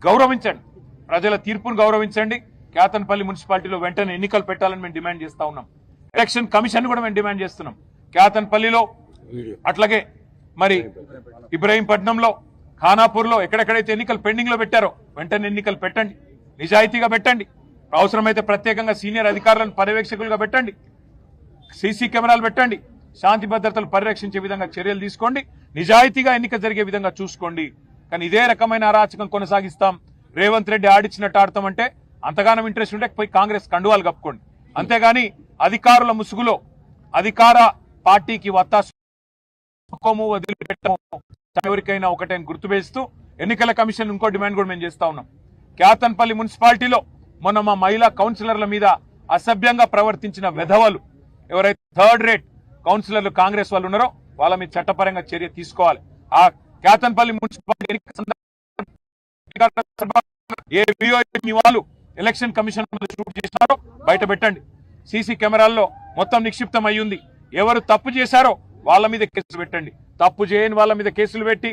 గౌరవించండి, ప్రజల తీర్పును గౌరవించండి. కేతన్పల్లి మున్సిపాలిటీలో వెంటనే ఎన్నికలు పెట్టాలని మేము డిమాండ్ చేస్తా ఉన్నాం. ఎలక్షన్ కమిషన్ కూడా మేము డిమాండ్ చేస్తున్నాం. కేతన్పల్లిలో అట్లాగే మరి ఇబ్రహీంపట్నంలో, ఖానాపూర్లో ఎక్కడెక్కడైతే ఎన్నికలు పెండింగ్ లో పెట్టారో వెంటనే ఎన్నికలు పెట్టండి, నిజాయితీగా పెట్టండి. అవసరమైతే ప్రత్యేకంగా సీనియర్ అధికారులను పర్యవేక్షకులుగా పెట్టండి, సీసీ కెమెరాలు పెట్టండి, శాంతి భద్రతలు పరిరక్షించే విధంగా చర్యలు తీసుకోండి, నిజాయితీగా ఎన్నిక జరిగే విధంగా చూసుకోండి. కానీ ఇదే రకమైన అరాచకం కొనసాగిస్తాం, రేవంత్ రెడ్డి ఆడిచ్చినట్టు ఆడతామంటే అంతగానం ఇంట్రెస్ట్ ఉంటే పోయి కాంగ్రెస్ కండువాలు కప్పుకోండి. అంతేగాని అధికారుల ముసుగులో అధికార పార్టీకి వత్తాము వదిలిపెట్టము ఎవరికైనా ఒకటే గుర్తువేస్తూ ఎన్నికల కమిషన్ ఇంకో డిమాండ్ కూడా మేము చేస్తా ఉన్నాం. కేతన్పల్లి మున్సిపాలిటీలో మొన్న మా మహిళా కౌన్సిలర్ల మీద అసభ్యంగా ప్రవర్తించిన వెధవలు ఎవరైతే థర్డ్ రేట్ కౌన్సిలర్లు కాంగ్రెస్ వాళ్ళు ఉన్నారో వాళ్ళ మీద చట్టపరంగా చర్య తీసుకోవాలి. ఆ కేతన్పల్లి మున్సిపాలిటీ ఏ వీడియో వాళ్ళు ఎలక్షన్ కమిషన్ షూట్ చేసినారో బయట పెట్టండి. సీసీ కెమెరాల్లో మొత్తం నిక్షిప్తం అయ్యింది. ఎవరు తప్పు చేశారో వాళ్ళ మీద కేసులు పెట్టండి. తప్పు చేయని వాళ్ళ మీద కేసులు పెట్టి